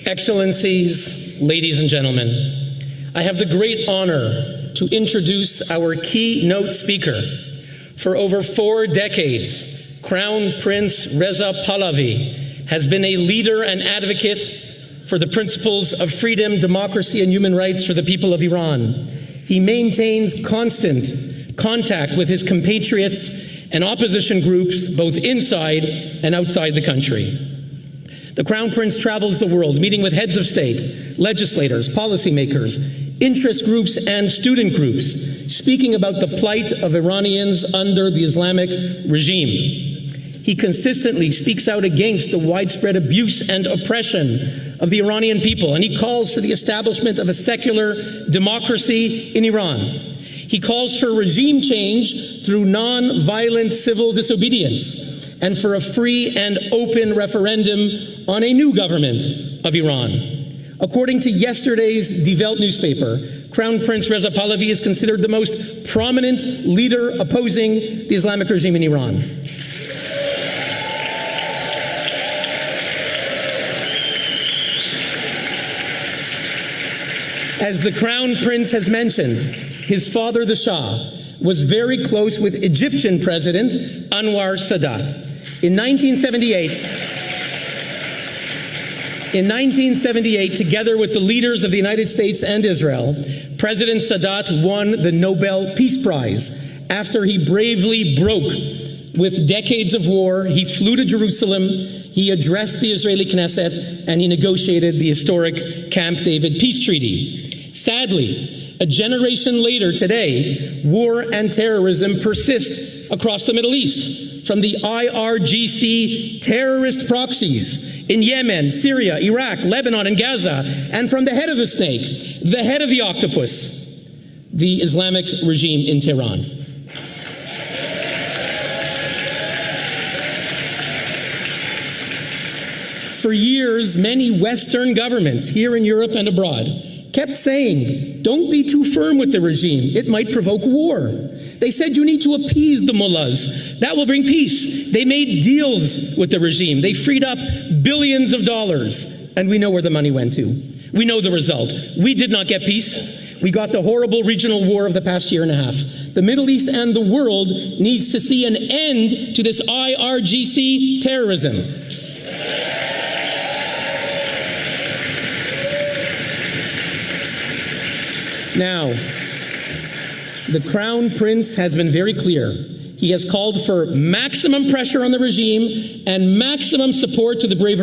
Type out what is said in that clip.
Excellencies, ladies and gentlemen, I have the great honor to introduce our keynote speaker. For over 4 decades, Crown Prince Reza Pahlavi has been a leader and advocate for the principles of freedom, democracy, and human rights for the people of Iran. He maintains constant contact with his compatriots and opposition groups, both inside and outside the country. The Crown Prince travels the world, meeting with heads of state, legislators, policymakers, interest groups, and student groups, speaking about the plight of Iranians under the Islamic regime. He consistently speaks out against the widespread abuse and oppression of the Iranian people, and he calls for the establishment of a secular democracy in Iran. He calls for regime change through non-violent civil disobedience and for a free and open referendum on a new government of Iran. According to yesterday's Die Welt newspaper, Crown Prince Reza Pahlavi is considered the most prominent leader opposing the Islamic regime in Iran. As the Crown Prince has mentioned, his father, the Shah, was very close with Egyptian President Anwar Sadat. In 1978, together with the leaders of the United States and Israel, President Sadat won the Nobel Peace Prize. After he bravely broke with decades of war, he flew to Jerusalem, he addressed the Israeli Knesset, and he negotiated the historic Camp David peace treaty. Sadly, a generation later today, war and terrorism persist across the Middle East, from the IRGC terrorist proxies in Yemen, Syria, Iraq, Lebanon, and Gaza, and from the head of the snake, the head of the octopus, the Islamic regime in Tehran. For years, many Western governments here in Europe and abroad kept saying, don't be too firm with the regime. It might provoke war. They said you need to appease the mullahs. That will bring peace. They made deals with the regime. They freed up billions of dollars. And we know where the money went to. We know the result. We did not get peace. We got the horrible regional war of the past year and a half. The Middle East and the world needs to see an end to this IRGC terrorism. Now, the Crown Prince has been very clear. He has called for maximum pressure on the regime and maximum support to the brave